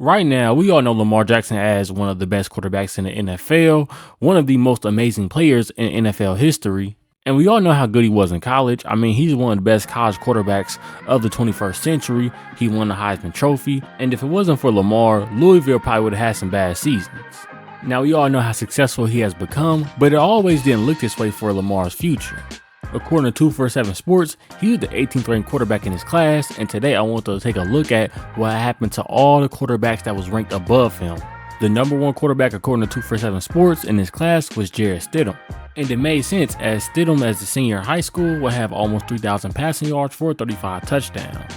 Right now, we all know Lamar Jackson as one of the best quarterbacks in the NFL, one of the most amazing players in NFL history. And we all know how good he was in college. I mean, he's one of the best college quarterbacks of the 21st century. He won the Heisman Trophy. And if it wasn't for Lamar, Louisville probably would have had some bad seasons. Now, we all know how successful he has become, but it always didn't look this way for Lamar's future. According to 247 Sports, he was the 18th ranked quarterback in his class, and today I want to take a look at what happened to all the quarterbacks that was ranked above him. The number one quarterback according to 247 Sports in his class was Jarrett Stidham. And it made sense as Stidham as a senior in high school will have almost 3,000 passing yards for 35 touchdowns.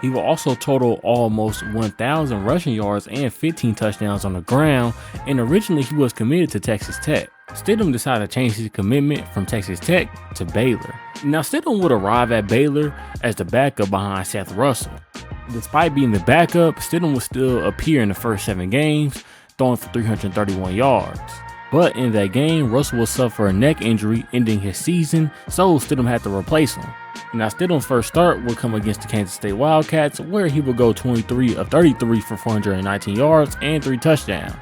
He will also total almost 1,000 rushing yards and 15 touchdowns on the ground, and originally he was committed to Texas Tech. Stidham decided to change his commitment from Texas Tech to Baylor. Now Stidham would arrive at Baylor as the backup behind Seth Russell. Despite being the backup, Stidham would still appear in the first 7 games, throwing for 331 yards. But in that game, Russell would suffer a neck injury ending his season, so Stidham had to replace him. Now Stidham's first start would come against the Kansas State Wildcats, where he would go 23 of 33 for 419 yards and 3 touchdowns.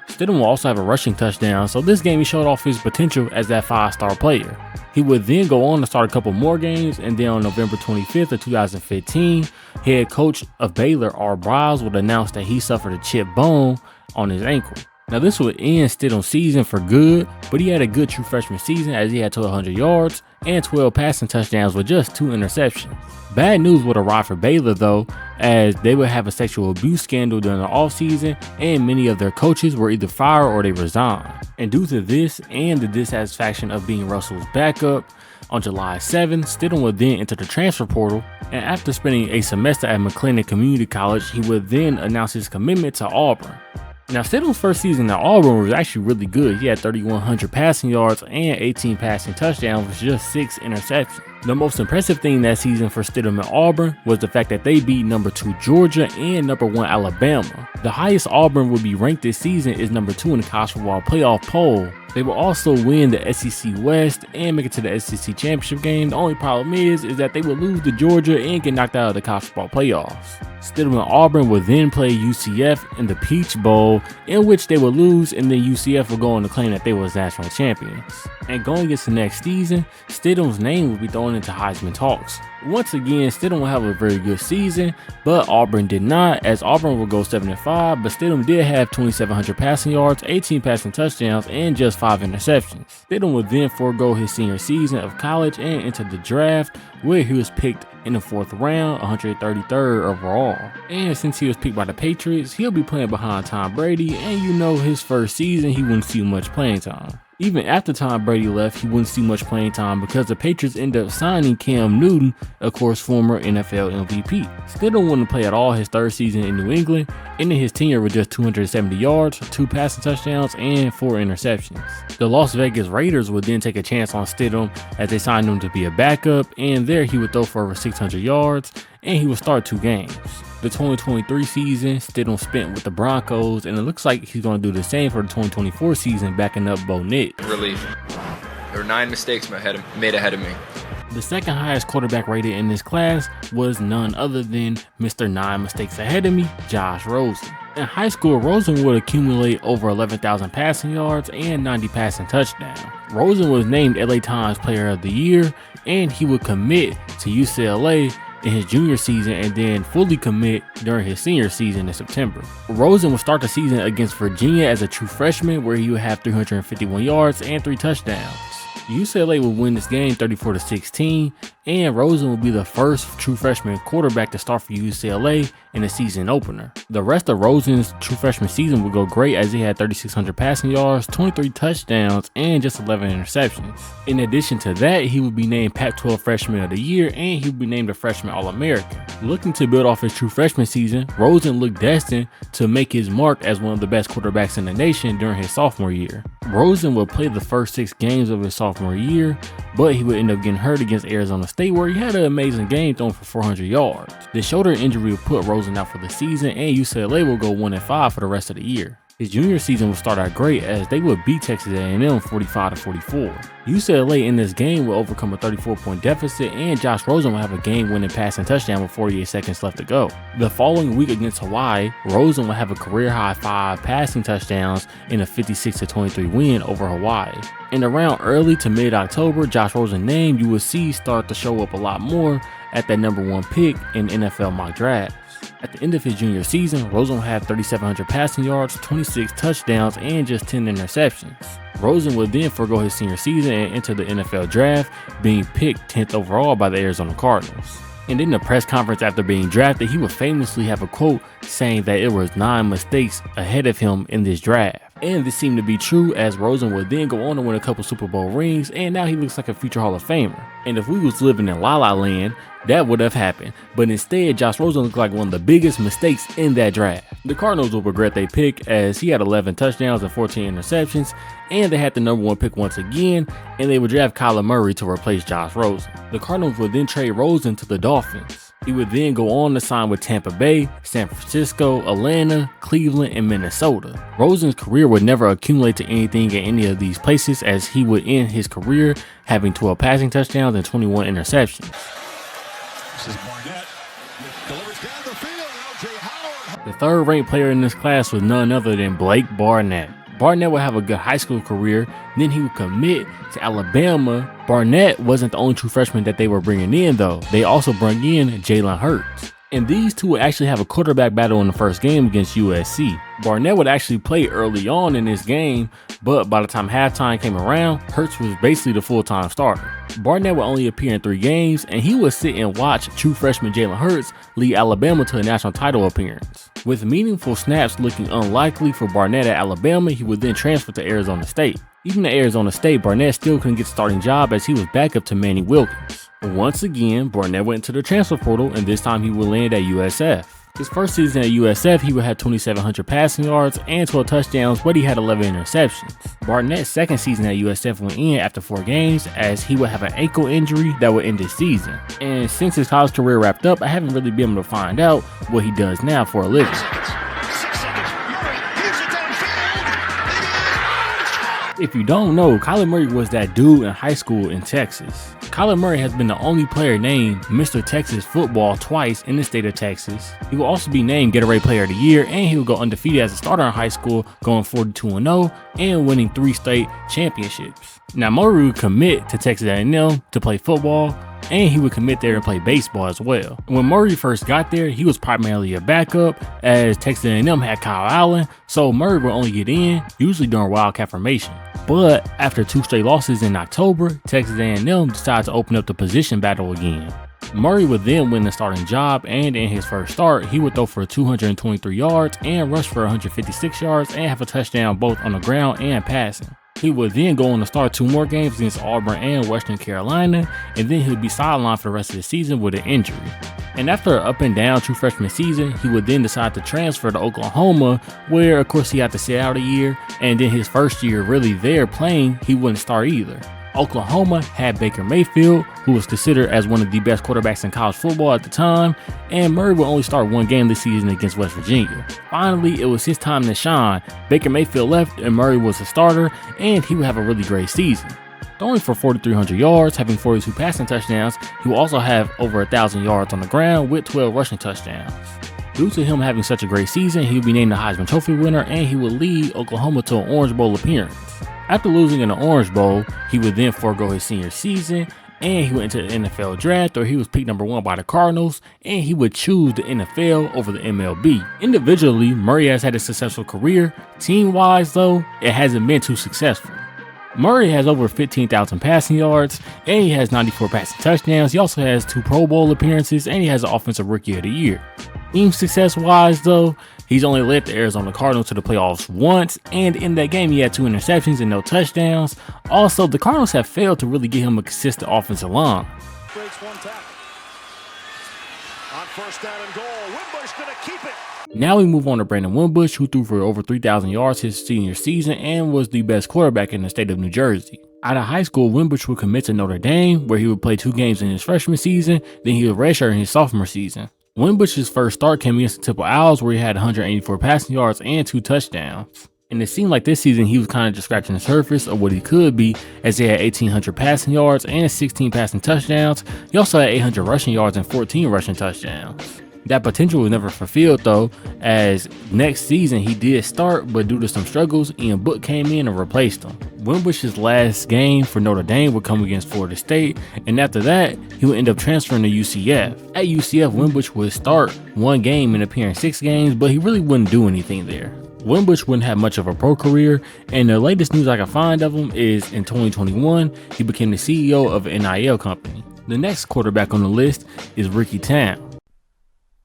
Stidham will also have a rushing touchdown, so this game he showed off his potential as that 5-star player. He would then go on to start a couple more games, and then on November 25th of 2015, head coach of Baylor, R. Briles, would announce that he suffered a chipped bone on his ankle. Now this would end Stidham's season for good, but he had a good true freshman season as he had 1,200 yards and 12 passing touchdowns with just 2 interceptions. Bad news would arrive for Baylor though, as they would have a sexual abuse scandal during the offseason, and many of their coaches were either fired or they resigned. And due to this and the dissatisfaction of being Russell's backup, on July 7th, Stidham would then enter the transfer portal, and after spending a semester at McLennan Community College, he would then announce his commitment to Auburn. Now Stidham's first season at Auburn was actually really good. He had 3,100 passing yards and 18 passing touchdowns with just 6 interceptions. The most impressive thing that season for Stidham at Auburn was the fact that they beat number 2 Georgia and number 1 Alabama. The highest Auburn would be ranked this season is number 2 in the college football playoff poll. They will also win the SEC West and make it to the SEC championship game. The only problem is that they will lose to Georgia and get knocked out of the college football playoffs. Stidham and Auburn will then play UCF in the Peach Bowl, in which they will lose, and then UCF will go on to claim that they were national champions. And going into next season, Stidham's name will be thrown into Heisman talks. Once again, Stidham will have a very good season, but Auburn did not, as Auburn will go 7-5, but Stidham did have 2,700 passing yards, 18 passing touchdowns, and just 5 interceptions. Stidham would then forego his senior season of college and enter the draft, where he was picked in the 4th round, 133rd overall. And since he was picked by the Patriots, he'll be playing behind Tom Brady, and you know his first season he wouldn't see much playing time. Even after Tom Brady left, he wouldn't see much playing time because the Patriots ended up signing Cam Newton, of course former NFL MVP. Stidham wouldn't play at all his 3rd season in New England, ending his tenure with just 270 yards, 2 passing touchdowns, and 4 interceptions. The Las Vegas Raiders would then take a chance on Stidham as they signed him to be a backup, and there he would throw for over 600 yards, and he would start 2 games. The 2023 season, Stidham spent with the Broncos, and it looks like he's going to do the same for the 2024 season, backing up Bo Nix. Relief. There were 9 mistakes made ahead of me. The second highest quarterback rated in this class was none other than Mr. 9 mistakes ahead of me, Josh Rosen. In high school, Rosen would accumulate over 11,000 passing yards and 90 passing touchdowns. Rosen was named LA Times Player of the Year, and he would commit to UCLA in his junior season and then fully commit during his senior season in September. Rosen would start the season against Virginia as a true freshman, where he would have 351 yards and 3 touchdowns. UCLA would win this game 34-16, and Rosen will be the first true freshman quarterback to start for UCLA in the season opener. The rest of Rosen's true freshman season would go great as he had 3,600 passing yards, 23 touchdowns, and just 11 interceptions. In addition to that, he would be named Pac-12 Freshman of the Year, and he would be named a Freshman All-American. Looking to build off his true freshman season, Rosen looked destined to make his mark as one of the best quarterbacks in the nation during his sophomore year. Rosen would play the first 6 games of his sophomore year, but he would end up getting hurt against Arizona State, where he had an amazing game throwing for 400 yards. The shoulder injury would put Rosen out for the season, and UCLA will go 1-5 for the rest of the year. His junior season would start out great as they would beat Texas A&M 45-44. UCLA in this game will overcome a 34-point deficit, and Josh Rosen will have a game-winning passing touchdown with 48 seconds left to go. The following week against Hawaii, Rosen will have a career-high 5 passing touchdowns in a 56-23 win over Hawaii. And around early to mid-October, Josh Rosen's name you will see start to show up a lot more at that #1 pick in NFL mock drafts. At the end of his junior season, Rosen will have 3,700 passing yards, 26 touchdowns, and just 10 interceptions. Rosen would then forego his senior season and enter the NFL draft, being picked 10th overall by the Arizona Cardinals. And in the press conference after being drafted, he would famously have a quote saying that it was 9 mistakes ahead of him in this draft. And this seemed to be true, as Rosen would then go on to win a couple Super Bowl rings, and now he looks like a future Hall of Famer. And if we was living in La La Land, that would have happened. But instead, Josh Rosen looked like one of the biggest mistakes in that draft. The Cardinals will regret their pick, as he had 11 touchdowns and 14 interceptions, and they had the #1 pick once again, and they would draft Kyler Murray to replace Josh Rosen. The Cardinals would then trade Rosen to the Dolphins. He would then go on to sign with Tampa Bay, San Francisco, Atlanta, Cleveland, and Minnesota. Rosen's career would never accumulate to anything at any of these places, as he would end his career having 12 passing touchdowns and 21 interceptions. This is Barnett. Delivers down the field. L.J. Howard. The third-ranked player in this class was none other than Blake Barnett. Barnett would have a good high school career, then he would commit to Alabama. Barnett wasn't the only true freshman that they were bringing in though. They also brought in Jalen Hurts. And these two would actually have a quarterback battle in the first game against USC. Barnett would actually play early on in this game, but by the time halftime came around, Hurts was basically the full-time starter. Barnett would only appear in 3 games, and he would sit and watch true freshman Jalen Hurts lead Alabama to a national title appearance. With meaningful snaps looking unlikely for Barnett at Alabama, he would then transfer to Arizona State. Even at Arizona State, Barnett still couldn't get the starting job as he was backup to Manny Wilkins. Once again, Barnett went into the transfer portal, and this time he would land at USF. His first season at USF, he would have 2,700 passing yards and 12 touchdowns, but he had 11 interceptions. Barnett's second season at USF went in after 4 games, as he would have an ankle injury that would end his season. And since his college career wrapped up, I haven't really been able to find out what he does now for a living. If you don't know, Kyler Murray was that dude in high school in Texas. Kyler Murray has been the only player named Mr. Texas Football twice in the state of Texas. He will also be named Gatorade Player of the Year, and he will go undefeated as a starter in high school, going 42-0 and winning 3 state championships. Now, Murray would commit to Texas A&M to play football, and he would commit there and play baseball as well. When Murray first got there, he was primarily a backup, as Texas A&M had Kyle Allen, so Murray would only get in, usually during Wildcat formation. But after 2 straight losses in October, Texas A&M decided to open up the position battle again. Murray would then win the starting job, and in his first start, he would throw for 223 yards and rush for 156 yards and have a touchdown both on the ground and passing. He would then go on to start 2 more games against Auburn and Western Carolina, and then he would be sidelined for the rest of the season with an injury. And after an up and down true freshman season, he would then decide to transfer to Oklahoma, where of course he had to sit out a year, and then his first year really there playing, he wouldn't start either. Oklahoma had Baker Mayfield, who was considered as one of the best quarterbacks in college football at the time, and Murray would only start 1 game this season against West Virginia. Finally, it was his time to shine. Baker Mayfield left and Murray was the starter, and he would have a really great season. Throwing for 4,300 yards, having 42 passing touchdowns, he will also have over 1,000 yards on the ground with 12 rushing touchdowns. Due to him having such a great season, he would be named the Heisman Trophy winner, and he would lead Oklahoma to an Orange Bowl appearance. After losing in the Orange Bowl, he would then forego his senior season, and he went into the NFL draft, where he was picked #1 by the Cardinals, and he would choose the NFL over the MLB. Individually, Murray has had a successful career. Team-wise, though, it hasn't been too successful. Murray has over 15,000 passing yards, and he has 94 passing touchdowns. He also has 2 Pro Bowl appearances, and he has an Offensive Rookie of the Year. Team success-wise, though, he's only led the Arizona Cardinals to the playoffs once, and in that game he had 2 interceptions and no touchdowns. Also, the Cardinals have failed to really give him a consistent offensive line. Breaks 1 tackle. On 1st down and goal, Wimbush gonna keep it. Now we move on to Brandon Wimbush, who threw for over 3,000 yards his senior season and was the best quarterback in the state of New Jersey. Out of high school, Wimbush would commit to Notre Dame, where he would play 2 games in his freshman season, then he would redshirt in his sophomore season. Wimbush's first start came against the Temple Owls, where he had 184 passing yards and 2 touchdowns. And it seemed like this season he was kind of just scratching the surface of what he could be, as he had 1,800 passing yards and 16 passing touchdowns. He also had 800 rushing yards and 14 rushing touchdowns. That potential was never fulfilled though, as next season he did start, but due to some struggles, Ian Book came in and replaced him. Wimbush's last game for Notre Dame would come against Florida State, and after that, he would end up transferring to UCF. At UCF, Wimbush would start one game and appear in 6 games, but he really wouldn't do anything there. Wimbush wouldn't have much of a pro career, and the latest news I can find of him is in 2021, he became the CEO of an NIL company. The next quarterback on the list is Ricky Town.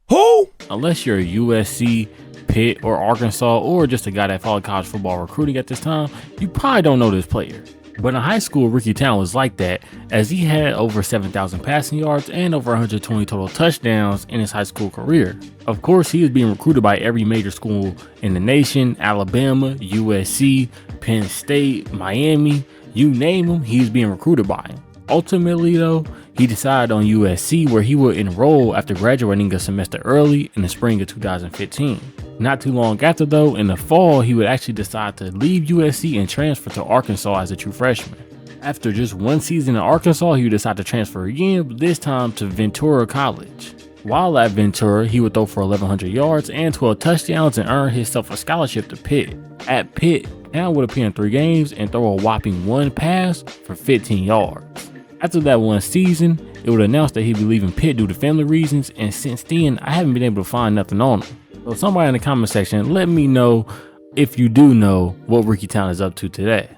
Who? Unless you're a USC, Pitt, or Arkansas, or just a guy that followed college football recruiting at this time, you probably don't know this player. But in high school, Ricky Town was like that, as he had over 7,000 passing yards and over 120 total touchdowns in his high school career. Of course, he was being recruited by every major school in the nation: Alabama, USC, Penn State, Miami, you name them, he was being recruited by him. Ultimately though, he decided on USC, where he would enroll after graduating a semester early in the spring of 2015. Not too long after though, in the fall, he would actually decide to leave USC and transfer to Arkansas as a true freshman. After just one season in Arkansas, he would decide to transfer again, but this time to Ventura College. While at Ventura, he would throw for 1,100 yards and 12 touchdowns and earn himself a scholarship to Pitt. At Pitt, Town would appear in 3 games and throw a whopping 1 pass for 15 yards. After that one season, it would announce that he'd be leaving Pitt due to family reasons, and since then, I haven't been able to find nothing on him. So somebody in the comment section, let me know if you do know what Ricky Town is up to today.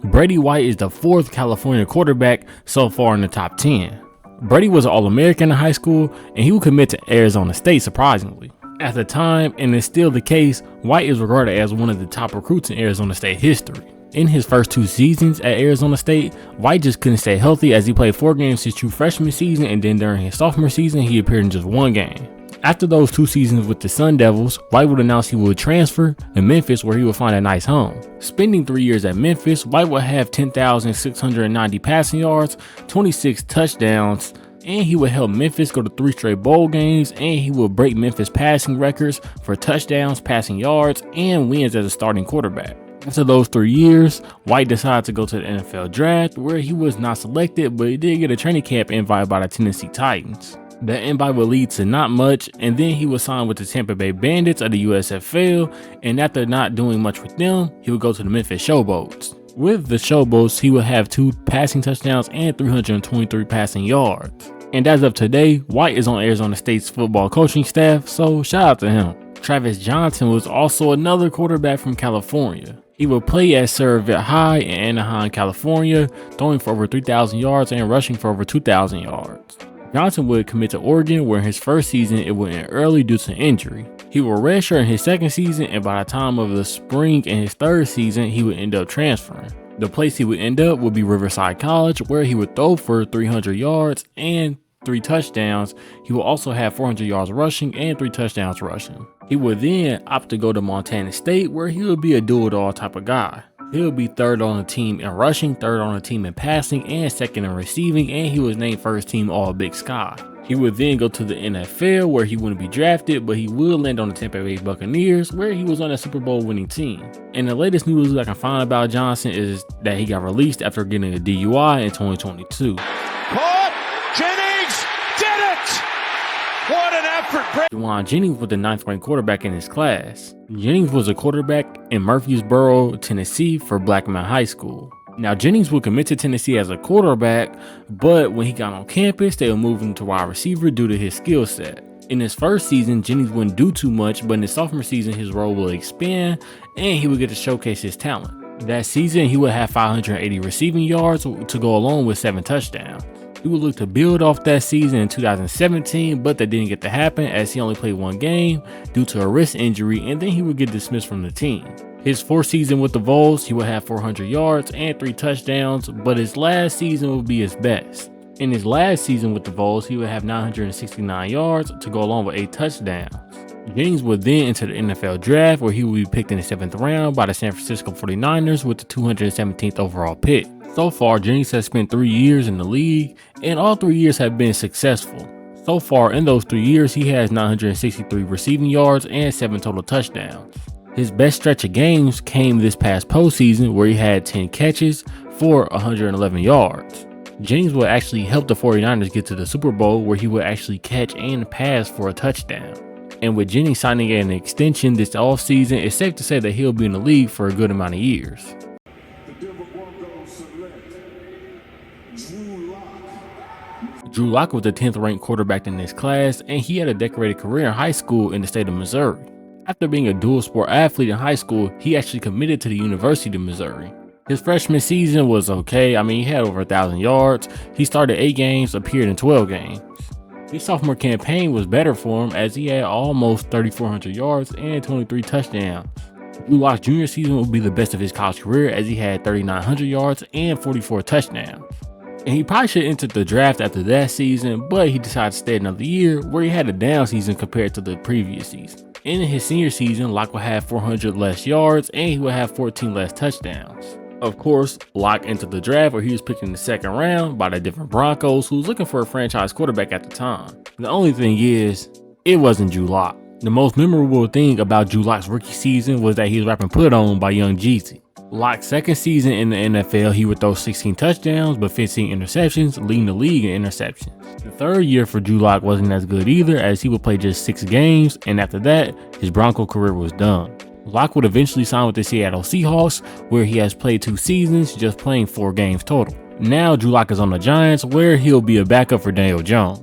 Brady White is the 4th California quarterback so far in the top 10. Brady was an All-American in high school, and he would commit to Arizona State surprisingly. At the time, and it's still the case, White is regarded as one of the top recruits in Arizona State history. In his first 2 seasons at Arizona State, White just couldn't stay healthy, as he played 4 games his true freshman season, and then during his sophomore season, he appeared in just 1 game. After those 2 seasons with the Sun Devils, White would announce he would transfer to Memphis, where he would find a nice home. Spending 3 years at Memphis, White would have 10,690 passing yards, 26 touchdowns, and he would help Memphis go to 3 straight bowl games, and he would break Memphis passing records for touchdowns, passing yards, and wins as a starting quarterback. After those 3 years, White decided to go to the NFL draft, where he was not selected, but he did get a training camp invite by the Tennessee Titans. The invite would lead to not much, and then he would sign with the Tampa Bay Bandits of the USFL, and after not doing much with them, he would go to the Memphis Showboats. With the Showboats, he would have 2 passing touchdowns and 323 passing yards. And as of today, White is on Arizona State's football coaching staff, so shout out to him. Travis Johnson was also another quarterback from California. He would play at Survey High in Anaheim, California, throwing for over 3,000 yards and rushing for over 2,000 yards. Johnson would commit to Oregon, where in his first season it went in early due to injury. He would redshirt in his second season, and by the time of the spring in his third season, he would end up transferring. The place he would end up would be Riverside College, where he would throw for 300 yards and 3 touchdowns. He will also have 400 yards rushing and 3 touchdowns rushing. He would then opt to go to Montana State, where he would be a do-it-all type of guy. He would be 3rd on the team in rushing, 3rd on the team in passing, and 2nd in receiving, and he was named first team All Big Sky. He would then go to the NFL, where he wouldn't be drafted, but he would land on the Tampa Bay Buccaneers, where he was on a Super Bowl winning team. And the latest news I can find about Johnson is that he got released after getting a DUI in 2022. Caught! Jennings did it! What an effort! Jennings was the 9th ranked quarterback in his class. Jennings was a quarterback in Murfreesboro, Tennessee for Blackman High School. Now, Jennings would commit to Tennessee as a quarterback, but when he got on campus, they would move him to wide receiver due to his skill set. In his first season, Jennings wouldn't do too much, but in his sophomore season, his role will expand and he would get to showcase his talent. That season, he would have 580 receiving yards to go along with 7 touchdowns. He would look to build off that season in 2017, but that didn't get to happen as he only played 1 game due to a wrist injury, and then he would get dismissed from the team. His 4th season with the Vols, he would have 400 yards and 3 touchdowns, but his last season would be his best. In his last season with the Vols, he would have 969 yards to go along with 8 touchdowns. Jennings would then enter the NFL draft, where he would be picked in the 7th round by the San Francisco 49ers with the 217th overall pick. So far, Jennings has spent 3 years in the league, and all 3 years have been successful. So far, in those 3 years, he has 963 receiving yards and 7 total touchdowns. His best stretch of games came this past postseason, where he had 10 catches for 111 yards. Jennings would actually help the 49ers get to the Super Bowl, where he would actually catch and pass for a touchdown. And with Jennings signing an extension this offseason, it's safe to say that he'll be in the league for a good amount of years. Drew Lock was the 10th ranked quarterback in this class, and he had a decorated career in high school in the state of Missouri. After being a dual sport athlete in high school, he actually committed to the University of Missouri. His freshman season was okay. He had over 1,000 yards. He started 8 games, appeared in 12 games. His sophomore campaign was better for him, as he had almost 3,400 yards and 23 touchdowns. Drew Lock's junior season would be the best of his college career, as he had 3,900 yards and 44 touchdowns. And he probably should have entered the draft after that season, but he decided to stay another year, where he had a down season compared to the previous season. In his senior season, Lock would have 400 less yards and he would have 14 less touchdowns. Of course, Lock entered the draft, where he was picked in the 2nd round by the different Broncos, who was looking for a franchise quarterback at the time. The only thing is, it wasn't Drew Lock. The most memorable thing about Drew Lock's rookie season was that he was rapping "Put On" by Young Jeezy. Lock's second season in the NFL, he would throw 16 touchdowns but 15 interceptions, leading the league in interceptions. The third year for Drew Lock wasn't as good either, as he would play just 6 games, and after that, his Bronco career was done. Lock would eventually sign with the Seattle Seahawks, where he has played 2 seasons, just playing 4 games total. Now Drew Lock is on the Giants, where he'll be a backup for Daniel Jones.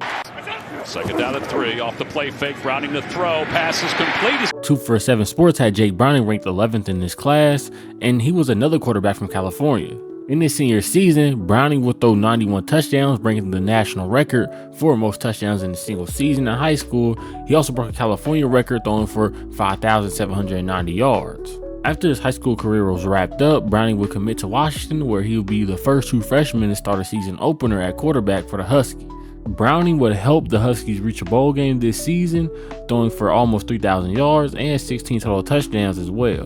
2nd down and 3, off the play fake, Browning the throw, pass is complete. 247 Sports had Jake Browning ranked 11th in this class, and he was another quarterback from California. In his senior season, Browning would throw 91 touchdowns, breaking the national record for most touchdowns in a single season in high school. He also broke a California record, throwing for 5,790 yards. After his high school career was wrapped up, Browning would commit to Washington, where he would be the first true freshman to start a season opener at quarterback for the Huskies. Browning would help the Huskies reach a bowl game this season, throwing for almost 3,000 yards and 16 total touchdowns as well.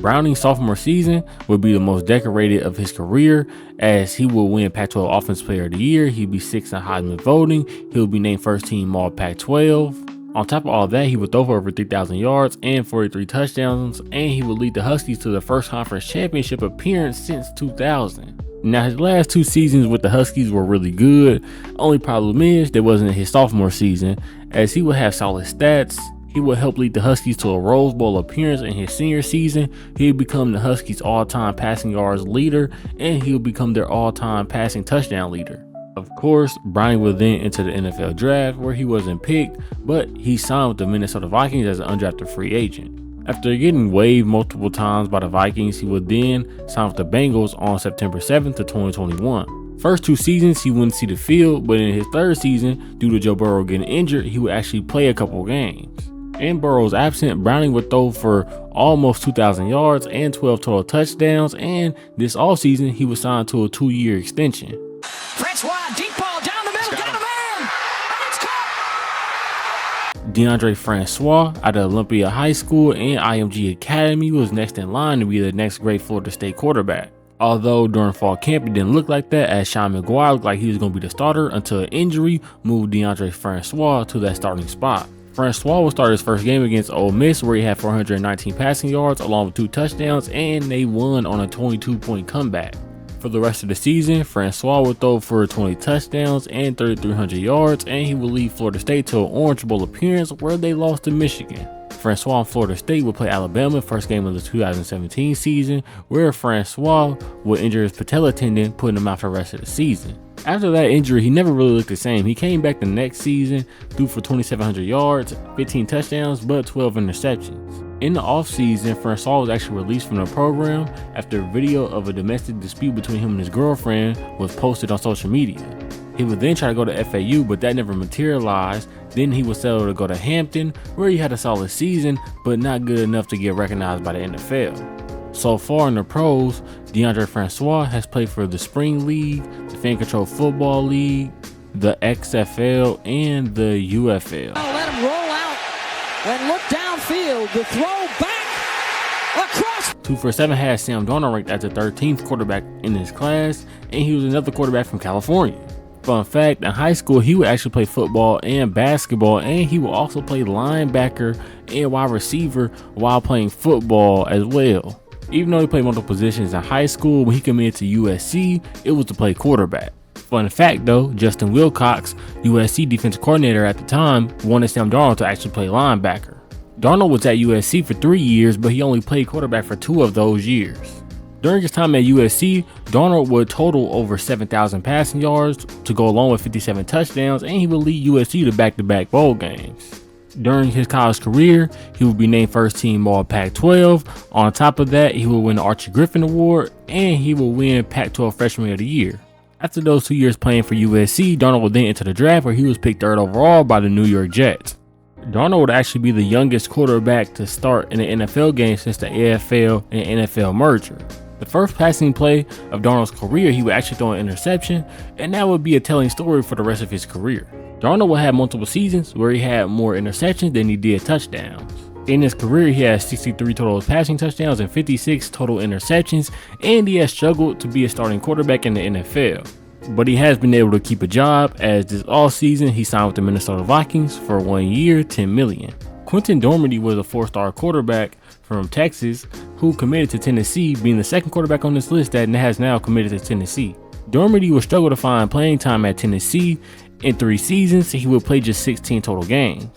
Browning's sophomore season would be the most decorated of his career, as he will win Pac-12 Offensive Player of the Year. He'd be 6th in Heisman voting. He'll be named first team All Pac-12. On top of all that, he would throw for over 3,000 yards and 43 touchdowns, and he would lead the Huskies to the first conference championship appearance since 2000. Now, his last 2 seasons with the Huskies were really good. Only problem is, they wasn't his sophomore season, as he would have solid stats. He would help lead the Huskies to a Rose Bowl appearance in his senior season. He would become the Huskies' all-time passing yards leader, and he would become their all-time passing touchdown leader. Of course, Browning would then enter the NFL draft, where he wasn't picked, but he signed with the Minnesota Vikings as an undrafted free agent. After getting waived multiple times by the Vikings, he would then sign with the Bengals on September 7th of 2021. First 2 seasons, he wouldn't see the field, but in his 3rd season, due to Joe Burrow getting injured, he would actually play a couple games. In Burrow's absence, Browning would throw for almost 2,000 yards and 12 total touchdowns, and this offseason, he was signed to a 2-year extension. Francois, deep ball down the middle, got a man, and it's caught! DeAndre Francois out of Olympia High School and IMG Academy was next in line to be the next great Florida State quarterback. Although during fall camp it didn't look like that, as Sean McGuire looked like he was going to be the starter until an injury moved DeAndre Francois to that starting spot. Francois will start his first game against Ole Miss, where he had 419 passing yards along with 2 touchdowns, and they won on a 22-point comeback. For the rest of the season, Francois would throw for 20 touchdowns and 3,300 yards, and he will lead Florida State to an Orange Bowl appearance where they lost to Michigan. Francois and Florida State would play Alabama first game of the 2017 season, where Francois would injure his patella tendon, putting him out for the rest of the season. After that injury, he never really looked the same. He came back the next season, threw for 2,700 yards, 15 touchdowns, but 12 interceptions. In the offseason, Francois was actually released from the program after a video of a domestic dispute between him and his girlfriend was posted on social media. He would then try to go to FAU, but that never materialized. Then he would settle to go to Hampton, where he had a solid season, but not good enough to get recognized by the NFL. So far in the pros, DeAndre Francois has played for the Spring League, the Fan Control Football League, the XFL, and the UFL. Let him roll out and look downfield. The throw back across. 247 had Sam Darnold ranked as the 13th quarterback in his class, and he was another quarterback from California. Fun fact, in high school, he would actually play football and basketball, and he would also play linebacker and wide receiver while playing football as well. Even though he played multiple positions in high school, when he committed to USC, it was to play quarterback. Fun fact though, Justin Wilcox, USC defensive coordinator at the time, wanted Sam Darnold to actually play linebacker. Darnold was at USC for 3 years, but he only played quarterback for 2 of those years. During his time at USC, Darnold would total over 7,000 passing yards to go along with 57 touchdowns, and he would lead USC to back-to-back bowl games. During his college career, he would be named first team All Pac-12. On top of that, he would win the Archie Griffin Award, and he would win Pac-12 Freshman of the Year. After those 2 years playing for USC, Darnold would then enter the draft, where he was picked 3rd overall by the New York Jets. Darnold would actually be the youngest quarterback to start in an NFL game since the AFL and NFL merger. The first passing play of Darnold's career, he would actually throw an interception, and that would be a telling story for the rest of his career. Darnold would have multiple seasons where he had more interceptions than he did touchdowns. In his career, he had 63 total passing touchdowns and 56 total interceptions, and he has struggled to be a starting quarterback in the NFL. But he has been able to keep a job, as this offseason he signed with the Minnesota Vikings for 1 year, $10 million. Quentin Dormady was a 4-star quarterback from Texas who committed to Tennessee, being the second quarterback on this list that has now committed to Tennessee. Dormady would struggle to find playing time at Tennessee. In 3 seasons, he would play just 16 total games.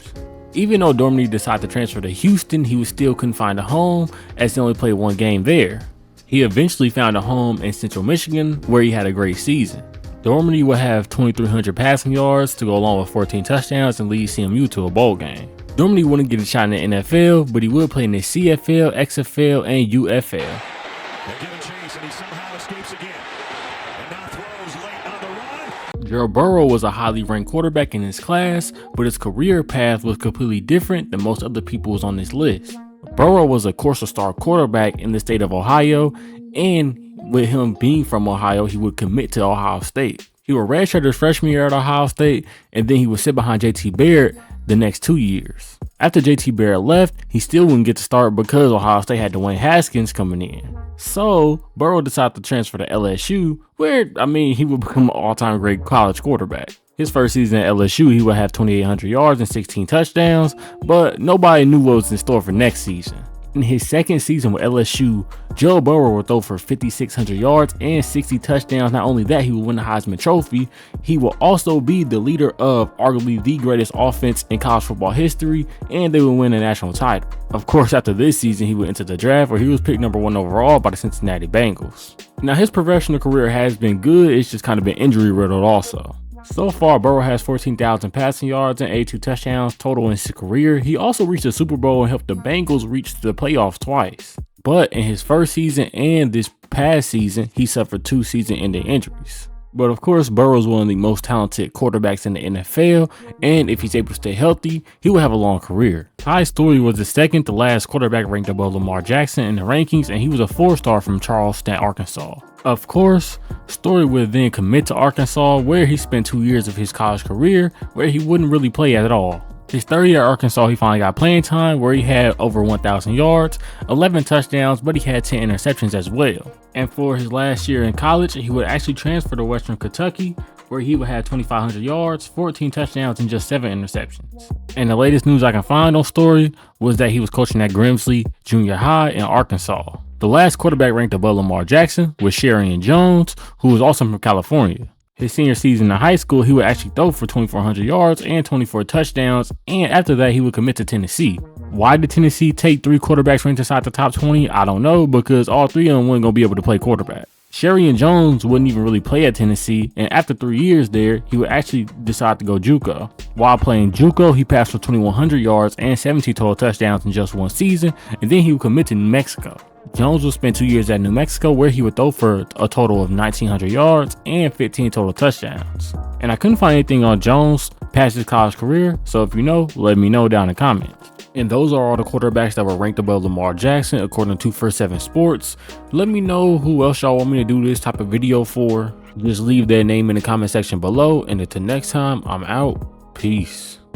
Even though Dormady decided to transfer to Houston, he still couldn't find a home, as he only played 1 game there. He eventually found a home in Central Michigan, where he had a great season. Dormady would have 2,300 passing yards to go along with 14 touchdowns and lead CMU to a bowl game. Dormady wouldn't get a shot in the NFL, but he would play in the CFL, XFL, and UFL. They give a chase and he somehow escapes again. And now throws late on the run. Joe Burrow was a highly ranked quarterback in his class, but his career path was completely different than most other people's on this list. Burrow was a four-star quarterback in the state of Ohio, and with him being from Ohio, he would commit to Ohio State. He would redshirt his freshman year at Ohio State, and then he would sit behind JT Barrett the next 2 years. After JT Barrett left, he still wouldn't get to start because Ohio State had Dwayne Haskins coming in. So Burrow decided to transfer to LSU, where, he would become an all-time great college quarterback. His first season at LSU, he would have 2,800 yards and 16 touchdowns, but nobody knew what was in store for next season. In his second season with LSU, Joe Burrow would throw for 5,600 yards and 60 touchdowns. Not only that, he would win the Heisman Trophy. He will also be the leader of arguably the greatest offense in college football history, and they would win a national title. Of course, after this season, he would enter the draft, where he was picked number 1 overall by the Cincinnati Bengals. Now, his professional career has been good. It's just kind of been injury riddled also. So far, Burrow has 14,000 passing yards and 82 touchdowns total in his career. He also reached the Super Bowl and helped the Bengals reach the playoffs twice. But in his first season and this past season, he suffered 2 season-ending injuries. But of course, Burrow is one of the most talented quarterbacks in the NFL, and if he's able to stay healthy, he will have a long career. Ty Storey was the second to last quarterback ranked above Lamar Jackson in the rankings, and he was a 4-star from Charleston, Arkansas. Of course, Storey would then commit to Arkansas, where he spent 2 years of his college career where he wouldn't really play at all. His 3rd year at Arkansas, he finally got playing time, where he had over 1,000 yards, 11 touchdowns, but he had 10 interceptions as well. And for his last year in college, he would actually transfer to Western Kentucky, where he would have 2,500 yards, 14 touchdowns, and just 7 interceptions. And the latest news I can find on Storey was that he was coaching at Grimsley Junior High in Arkansas. The last quarterback ranked above Lamar Jackson was Sherian Jones, who was also from California. His senior season in high school, he would actually throw for 2,400 yards and 24 touchdowns, and after that, he would commit to Tennessee. Why did Tennessee take 3 quarterbacks ranked inside the top 20? I don't know, because all 3 of them weren't going to be able to play quarterback. Sherian Jones wouldn't even really play at Tennessee, and after 3 years there, he would actually decide to go JUCO. While playing JUCO, he passed for 2,100 yards and 17 total touchdowns in just 1 season, and then he would commit to New Mexico. Jones would spend 2 years at New Mexico, where he would throw for a total of 1,900 yards and 15 total touchdowns. And I couldn't find anything on Jones past his college career, so if you know, let me know down in the comments. And those are all the quarterbacks that were ranked above Lamar Jackson according to 247 Sports. Let me know who else y'all want me to do this type of video for. Just leave their name in the comment section below, and until next time, I'm out. Peace.